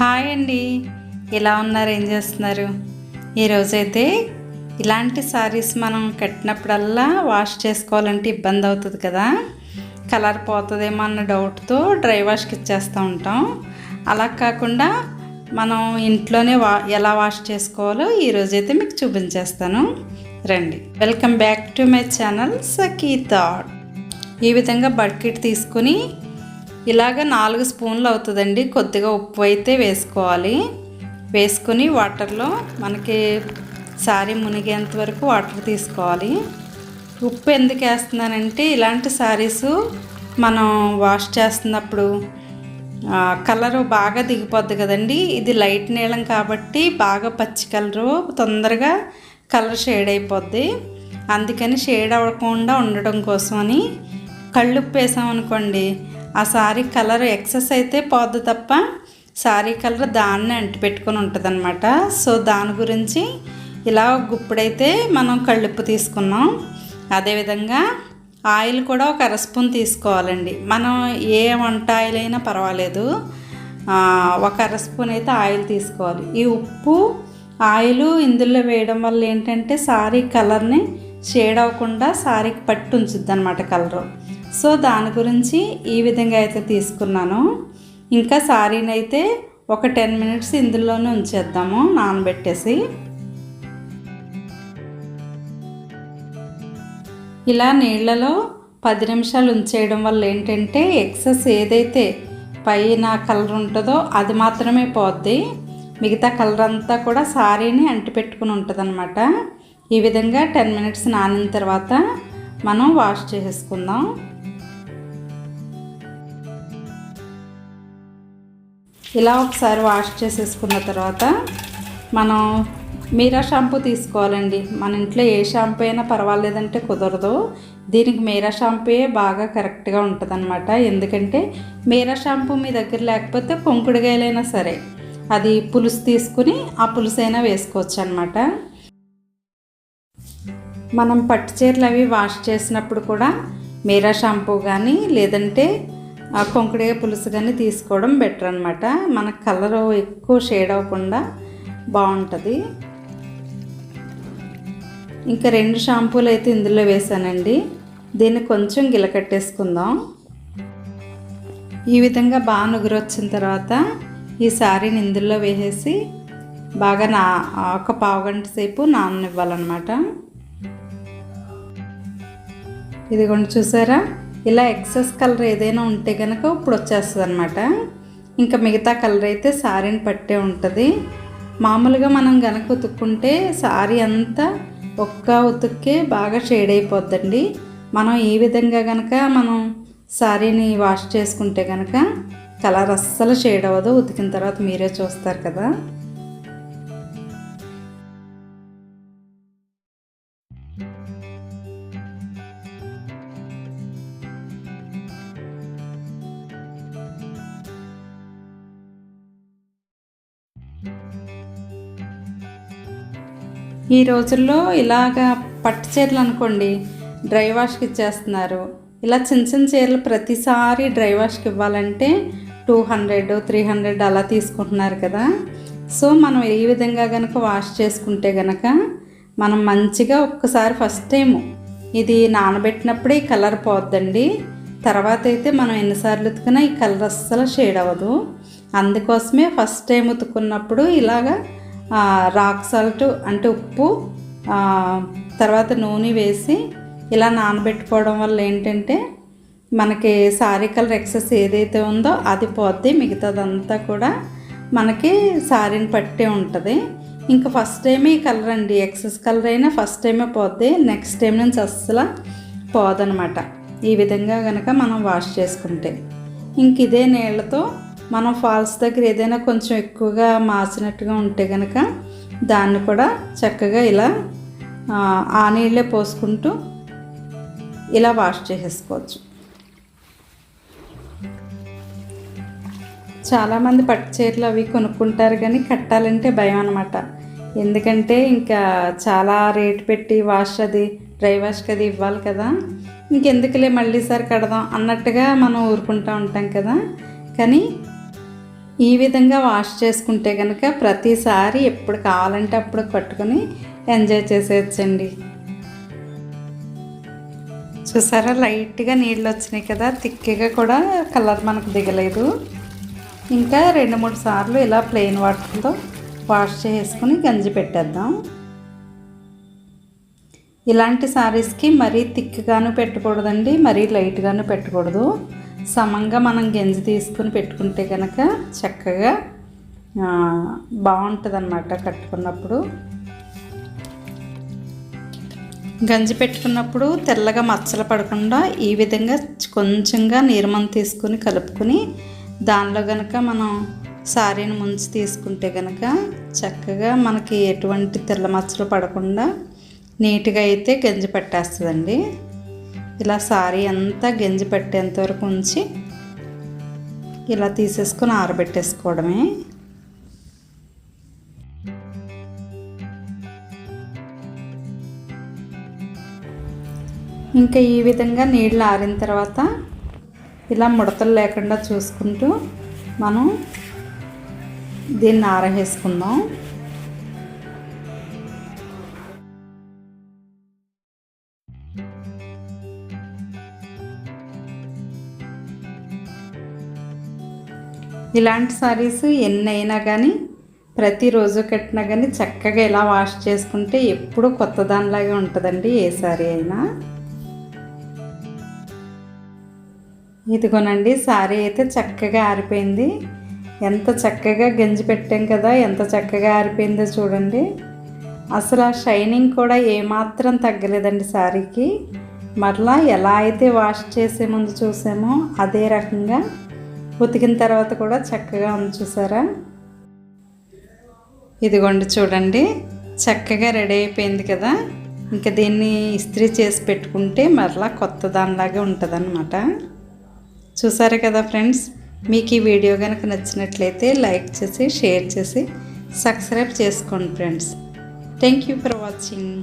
Hi అండి, ఎలా ఉన్నారు? ఏం చేస్తున్నారు? ఈరోజైతే ఇలాంటి శారీస్ మనం కట్టినప్పుడల్లా వాష్ చేసుకోవాలంటే ఇబ్బంది అవుతుంది కదా, కలర్ పోతుందేమో అన్న డౌట్తో డ్రై వాష్కి ఇచ్చేస్తూ ఉంటాం. అలా కాకుండా మనం ఇంట్లోనే ఎలా వాష్ చేసుకోవాలో ఈరోజైతే మీకు చూపించేస్తాను. రండి. Welcome back to my channel Sakhi thought. ఈ విధంగా బకెట్ తీసుకుని ఇలాగ 4 స్పూన్లు అవుతుందండి. కొద్దిగా ఉప్పు అయితే వేసుకోవాలి. వేసుకొని వాటర్లో మనకి శారీ మునిగేంత వరకు వాటర్ తీసుకోవాలి. ఉప్పు ఎందుకు వేస్తున్నానంటే ఇలాంటి శారీసు మనం వాష్ చేస్తున్నప్పుడు కలరు బాగా దిగిపోద్ది కదండి. ఇది లైట్ నీలం కాబట్టి బాగా పచ్చి కలరు తొందరగా కలర్ షేడ్ అయిపోద్ది. అందుకని షేడ్ అవ్వకుండా ఉండడం కోసమని కళ్ళుప్పు వేసామనుకోండి, ఆ శారీ కలర్ ఎక్సెస్ అయితే పోద్ది తప్ప శారీ కలర్ దాన్నే అంటిపెట్టుకొని ఉంటుంది అనమాట. సో దాని గురించి ఇలా గుప్పుడైతే మనం కళ్ళుప్పు తీసుకున్నాం. అదేవిధంగా ఆయిల్ కూడా ఒక 1/2 స్పూన్ తీసుకోవాలండి. మనం ఏ వంట ఆయిల్ అయినా పర్వాలేదు, ఒక 1/2 స్పూన్ అయితే ఆయిల్ తీసుకోవాలి. ఈ ఉప్పు ఆయిల్ ఇందులో వేయడం వల్ల ఏంటంటే శారీ కలర్ని షేడ్ అవ్వకుండా శారీకి పట్టు ఉంచుద్ది అనమాట కలరు. సో దాని గురించి ఈ విధంగా అయితే తీసుకున్నాను. ఇంకా శారీని అయితే ఒక 10 మినిట్స్ ఇందులోనే ఉంచేద్దాము నానబెట్టేసి. ఇలా నీళ్ళలో 10 నిమిషాలు ఉంచేయడం వల్ల ఏంటంటే ఎక్సెస్ ఏదైతే పైన కలర్ ఉంటుందో అది మాత్రమే పోద్ది, మిగతా కలర్ అంతా కూడా శారీని అంటిపెట్టుకుని ఉంటుంది అనమాట. ఈ విధంగా 10 మినిట్స్ నానిన తర్వాత మనం వాష్ చేసేసుకుందాం. ఇలా ఒకసారి వాష్ చేసేసుకున్న తర్వాత మనం మీరా షాంపూ తీసుకోవాలండి. మన ఇంట్లో ఏ షాంపూ అయినా పర్వాలేదంటే కుదరదు. దీనికి మీరా షాంపూయే బాగా కరెక్ట్గా ఉంటుంది అనమాట. ఎందుకంటే మీరా షాంపూ మీ దగ్గర లేకపోతే కొంకుడుగాయలైనా సరే అది పులుసు తీసుకుని ఆ పులుసు అయినా వేసుకోవచ్చు అనమాట. మనం పట్టు చీరలు అవి వాష్ చేసినప్పుడు కూడా మీరా షాంపూ కానీ లేదంటే కొంకుడిగా పులుసు కానీ తీసుకోవడం బెటర్ అనమాట. మన కలర్ ఎక్కువ షేడ్ అవ్వకుండా బాగుంటుంది. ఇంకా 2 షాంపూలు అయితే ఇందులో వేసానండి. దీన్ని కొంచెం గిలకట్టేసుకుందాం. ఈ విధంగా బాగా నుగురు వచ్చిన తర్వాత ఈ శారీని ఇందులో వేసేసి బాగా ఒక పావు గంట సేపు నాననివ్వాలన్నమాట. ఇదిగోండి, చూసారా? ఇలా ఎక్సెస్ కలర్ ఏదైనా ఉంటే కనుక ఇప్పుడు వచ్చేస్తుంది అనమాట. ఇంకా మిగతా కలర్ అయితే శారీని పట్టే ఉంటుంది. మామూలుగా మనం కనుక ఉతుక్కుంటే శారీ అంతా ఒక్క ఉతుక్కే బాగా షేడ్ అయిపోద్దండి. మనం ఈ విధంగా కనుక మనం శారీని వాష్ చేసుకుంటే కనుక కలర్ అస్సలు షేడ్ అవ్వదు. ఉతికిన తర్వాత మీరే చూస్తారు కదా. ఈ రోజుల్లో ఇలాగా పట్టు చీరలు అనుకోండి డ్రై వాష్కి ఇచ్చేస్తున్నారు. ఇలా చిన్న చిన్న చీరలు ప్రతిసారి డ్రై వాష్కి ఇవ్వాలంటే 200, 300 అలా తీసుకుంటున్నారు కదా. సో మనం ఈ విధంగా కనుక వాష్ చేసుకుంటే కనుక మనం మంచిగా ఒక్కసారి ఫస్ట్ టైము ఇది నానబెట్టినప్పుడే ఈ కలర్ పోద్దండి. తర్వాత అయితే మనం ఎన్నిసార్లు ఉతుకున్నా ఈ కలర్ అస్సలు షేడ్ అవ్వదు. అందుకోసమే ఫస్ట్ టైం ఉతుకున్నప్పుడు ఇలాగా రాక్ సాల్ట్ అంటే ఉప్పు, తర్వాత నూనె వేసి ఇలా నానబెట్టుకోవడం వల్ల ఏంటంటే మనకి శారీ కలర్ ఎక్సెస్ ఏదైతే ఉందో అది పోద్ది. మిగతాదంతా కూడా మనకి శారీని పట్టే ఉంటుంది. ఇంకా ఫస్ట్ టైమే ఈ కలర్ అండి, ఎక్సెస్ కలర్ అయినా ఫస్ట్ టైమే పోద్ది, నెక్స్ట్ టైం నుంచి అస్సలు పోదనమాట. ఈ విధంగా కనుక మనం వాష్ చేసుకుంటే ఇంక ఇదే నీళ్ళతో మనం ఫాల్స్ దగ్గర ఏదైనా కొంచెం ఎక్కువగా మార్చినట్టుగా ఉంటే కనుక దాన్ని కూడా చక్కగా ఇలా ఆ నీళ్ళే పోసుకుంటూ ఇలా వాష్ చేసేసుకోవచ్చు. చాలామంది పట్టు చీరలు అవి కొనుక్కుంటారు కానీ కట్టాలంటే భయం అనమాట. ఎందుకంటే ఇంకా చాలా రేటు పెట్టి వాష్ అది డ్రై వాష్కి అది ఇవ్వాలి కదా, ఇంకెందుకులే మళ్ళీసారి కడదాం అన్నట్టుగా మనం ఊరుకుంటూ ఉంటాం కదా. కానీ ఈ విధంగా వాష్ చేసుకుంటే కనుక ప్రతిసారి ఎప్పుడు కావాలంటే అప్పుడు కట్టుకొని ఎంజాయ్ చేసేయచ్చండి. చూసారా లైట్గా నీళ్ళు వచ్చినాయి కదా, తిక్కిగా కూడా కలర్ మనకు దిగలేదు. ఇంకా 2-3 సార్లు ఇలా ప్లెయిన్ వాటర్తో వాష్ చేసుకుని గంజి పెట్టేద్దాం. ఇలాంటి శారీస్కి మరీ థిక్గాను పెట్టకూడదండి, మరీ లైట్గాను పెట్టకూడదు. సమంగా మనం గంజి తీసుకుని పెట్టుకుంటే కనుక చక్కగా బాగుంటుంది అన్నమాట కట్టుకున్నప్పుడు. గంజి పెట్టుకున్నప్పుడు తెల్లగా మచ్చలు పడకుండా ఈ విధంగా కొంచెంగా నీరమం తీసుకుని కలుపుకొని దానిలో కనుక మనం సారీని ముంచి తీసుకుంటే కనుక చక్కగా మనకి ఎటువంటి తెల్ల మచ్చలు పడకుండా నీట్గా అయితే గంజి పట్టేస్తుందండి. ఇలా సారీ అంతా గంజి పట్టేంత వరకు ఉంచి ఇలా తీసేసుకొని ఆరబెట్టేసుకోవడమే. ఇంకా ఈ విధంగా నీళ్ళు ఆరిన తర్వాత ఇలా ముడతలు లేకుండా చూసుకుంటూ మనం దీన్ని ఆరవేసుకుందాం. ఇలాంటి సారీస్ ఎన్నైనా కానీ ప్రతిరోజు కట్టినా కానీ చక్కగా ఇలా వాష్ చేసుకుంటే ఎప్పుడూ కొత్త దానిలాగే ఉంటుందండి ఏ సారీ అయినా. ఇదిగోనండి సారీ అయితే చక్కగా ఆరిపోయింది. ఎంత చక్కగా గంజి పెట్టాం కదా, ఎంత చక్కగా ఆరిపోయిందో చూడండి. అసలు ఆ షైనింగ్ కూడా ఏమాత్రం తగ్గలేదండి సారీకి. మరలా ఎలా అయితే వాష్ చేసే ముందు చూసామో అదే రకంగా ఉతికిన తర్వాత కూడా చక్కగా ఉంది చూసారా. ఇదిగోండి చూడండి చక్కగా రెడీ అయిపోయింది కదా. ఇంకా దీన్ని ఇస్త్రీ చేసి పెట్టుకుంటే మరలా కొత్త దానిలాగే ఉంటుంది అన్నమాట. చూసారు కదా ఫ్రెండ్స్, మీకు ఈ వీడియో కనుక నచ్చినట్లయితే లైక్ చేసి షేర్ చేసి సబ్స్క్రైబ్ చేసుకోండి friends. Thank you for watching.